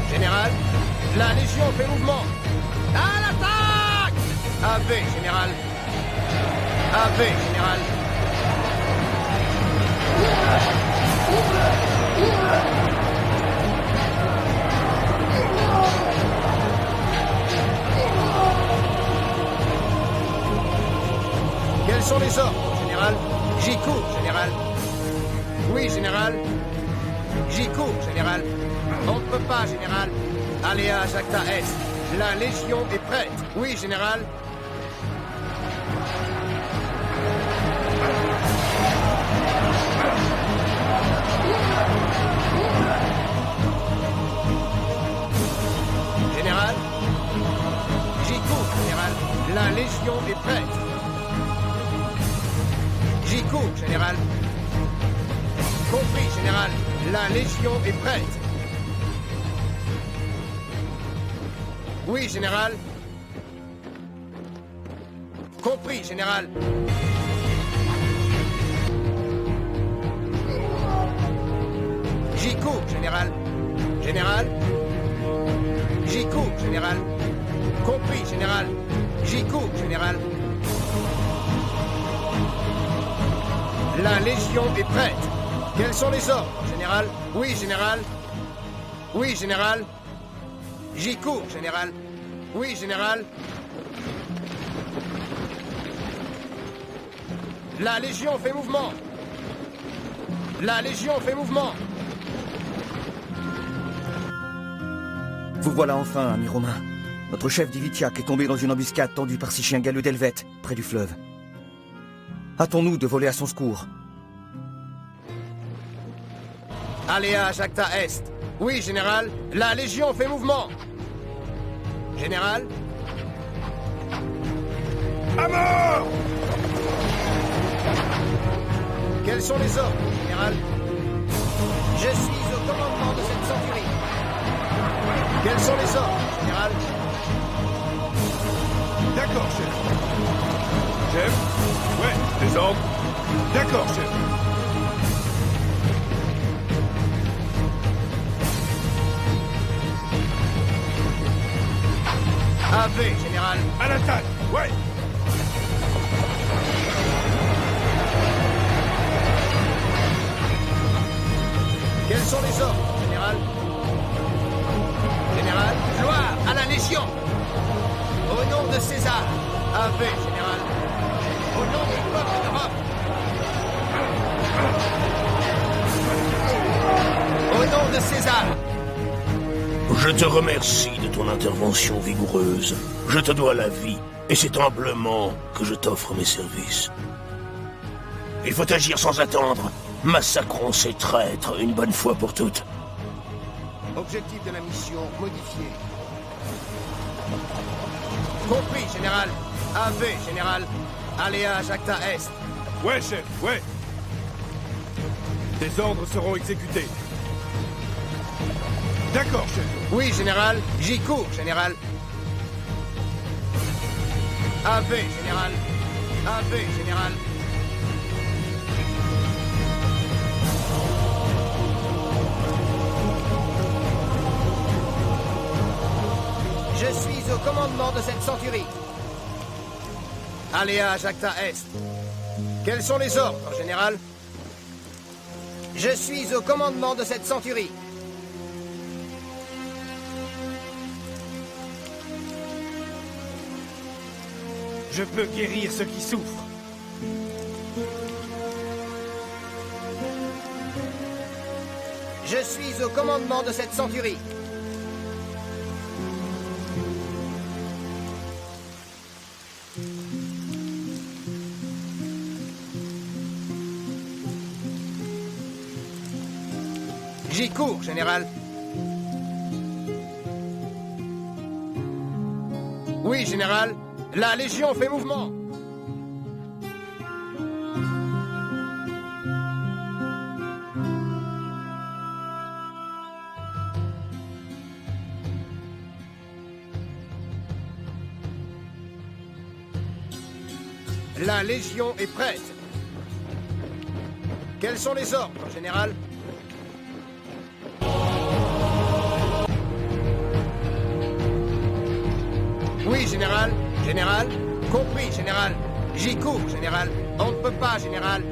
Général, la Légion fait mouvement. À l'attaque! Ave, général. Ave, général. Quels sont les ordres, général? J'y cours, général. Oui, général. J'y cours, général. On ne peut pas, général. Alea Jacta Est. La Légion est prête. Oui, général. Général. J'y cours, général. La Légion est prête. J'y cours, général. Compris, général. La Légion est prête. Oui, général. Compris, général. J'y cours, général. Général. J'y cours, général. Compris, général. J'y cours, général. La Légion est prête. Quels sont les ordres, général? Oui, général. Oui, général. J'y cours, général. Oui, général. La Légion fait mouvement. La Légion fait mouvement. Vous voilà enfin, ami Romain. Notre chef Divitiac est tombé dans une embuscade tendue par ces chiens galeux d'Helvète, près du fleuve. Hâtons-nous de voler à son secours. Aléa Jacta Est. Oui, général. La Légion fait mouvement. Général. À mort! Quels sont les ordres, général? Je suis au commandement de cette centurie. Quels sont les ordres, général? D'accord, chef. Chef? Ouais, les ordres. D'accord, chef. AV, général. À l'attaque! Ouais! Quels sont les ordres, général? Général, gloire à la Légion. Au nom de César. AV, général. Au nom du peuple d'Europe. Au nom de César. Je te remercie de ton intervention vigoureuse. Je te dois la vie, et c'est humblement que je t'offre mes services. Il faut agir sans attendre. Massacrons ces traîtres une bonne fois pour toutes. Objectif de la mission modifié. Compris, général. AV, général. Aléa Jacta Est. Ouais, chef, ouais. Tes ordres seront exécutés. D'accord, chef. Oui, général. J'y cours, général. AV, général. AV, général. Je suis au commandement de cette centurie. Aléa Jacta Est. Quels sont les ordres, général? Je suis au commandement de cette centurie. Je peux guérir ceux qui souffrent. Je suis au commandement de cette centurie. J'y cours, général. Oui, général. La Légion fait mouvement. La Légion est prête. Quels sont les ordres, général? Oui, général. Général. Compris, général. J'y cours, général. On ne peut pas, général.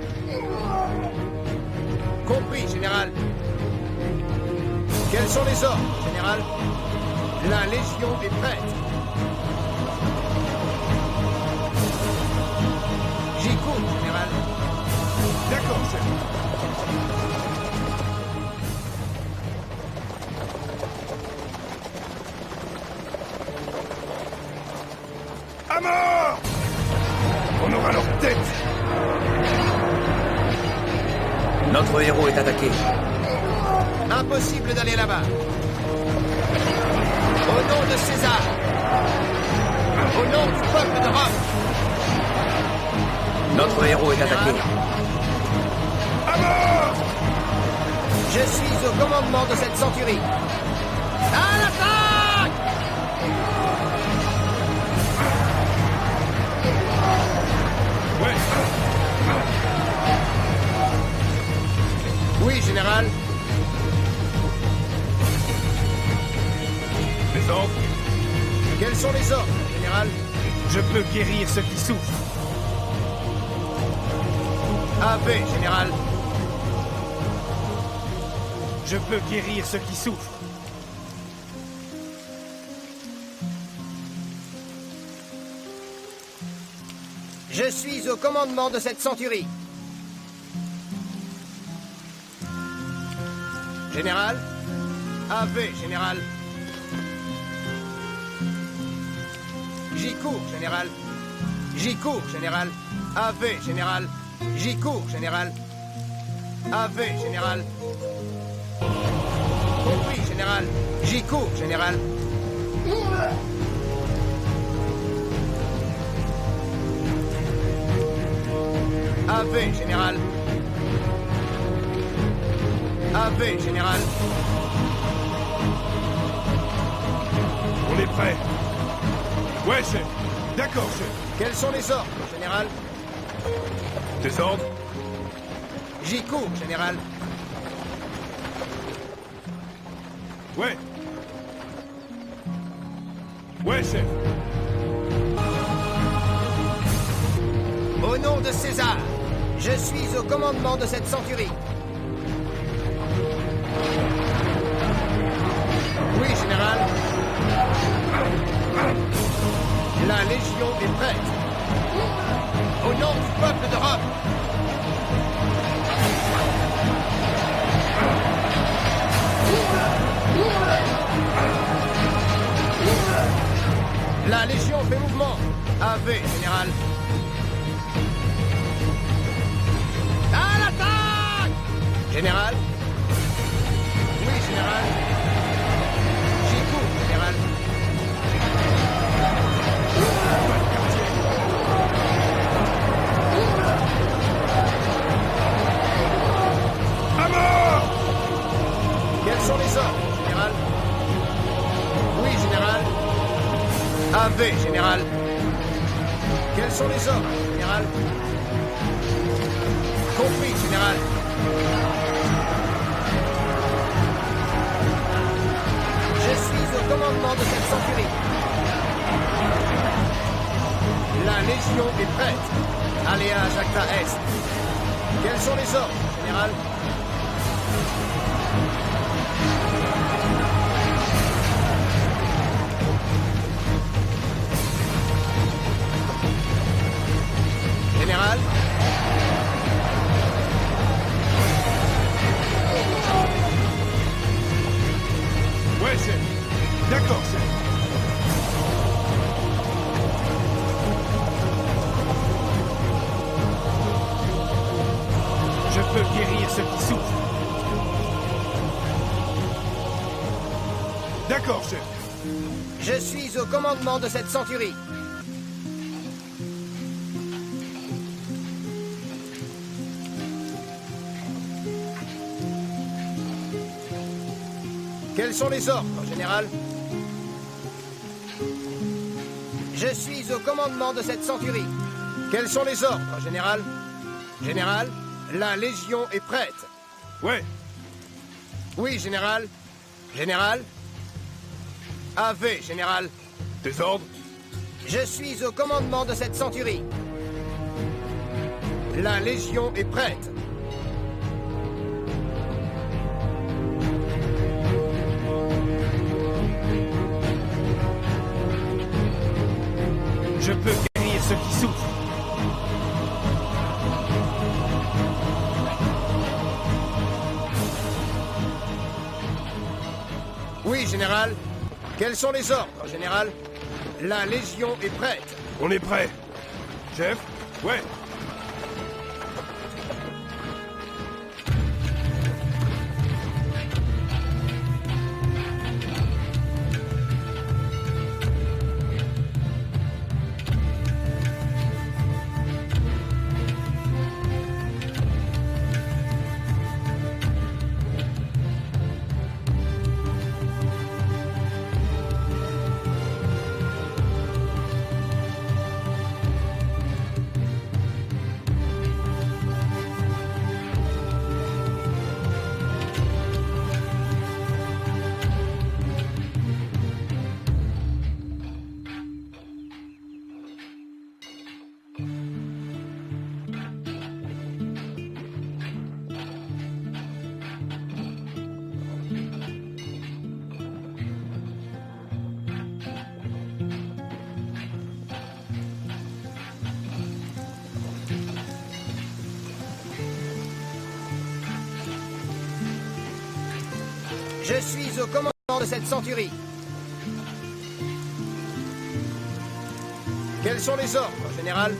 Compris, général. Quels sont les ordres, général? La Légion est prête. J'y cours, général. D'accord, chef. À mort! On aura leur tête! Notre héros est attaqué. Impossible d'aller là-bas. Au nom de César. Au nom du peuple d'Europe. Notre héros est attaqué. À mort! Je suis au commandement de cette centurie. À l'attaque! Ouais. Oui, général. Les ordres. Quels sont les ordres, général? Je peux guérir ceux qui souffrent. AV, général. Je peux guérir ceux qui souffrent. Je suis au commandement de cette centurie. Général. AV, général. J'y cours, général. J'y cours, général. AV, général. J'y cours, général. AV, général. Compris, général. J'y cours, général. AV, général. AV, général. On est prêt. Ouais, chef. D'accord, chef. Quels sont les ordres, général? Tes ordres? J'y cours, général. Ouais. Ouais, chef. Au nom de César, je suis au commandement de cette centurie. Oui, général. La Légion est prête. Au nom du peuple de Rome. La Légion fait mouvement. AV, général. À l'attaque! Général. Oui, général. J'y cours, général. À mort! Quels sont les ordres, général? Oui, général. AV, général. Quels sont les ordres, général? Compris, général. Je suis au commandement de cette centurie. La Légion est prête. Allez à Jacta Est. Quels sont les ordres, général? Général? Ouais, chef. D'accord, chef. Je peux guérir ceux qui souffrent. D'accord, chef. Je suis au commandement de cette centurie. Quels sont les ordres, général? Je suis au commandement de cette centurie. Quels sont les ordres, général? Général, la Légion est prête. Ouais. Oui, général. Général? AV, général. Tes ordres? Je suis au commandement de cette centurie. La Légion est prête. Je peux guérir ceux qui souffrent. Oui, général. Quels sont les ordres, général? La Légion est prête. On est prêt. Chef? Ouais. Je suis au commandement de cette centurie. Quels sont les ordres, général?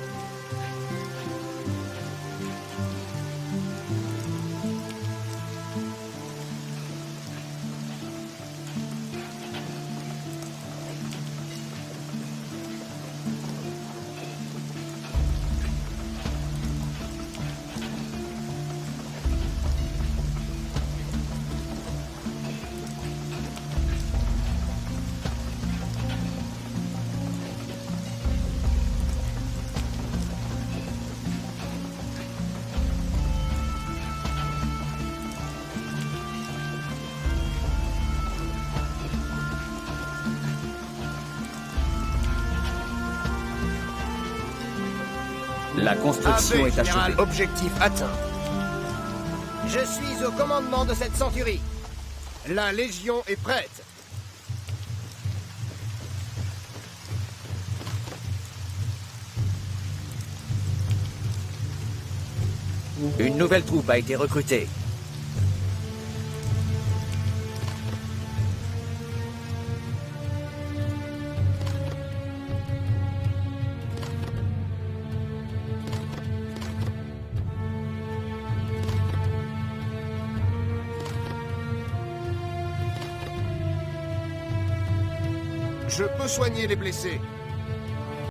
La construction Ave, est général, achevée. objectif atteint. Je suis au commandement de cette centurie. La Légion est prête. Une nouvelle troupe a été recrutée. Je peux soigner les blessés.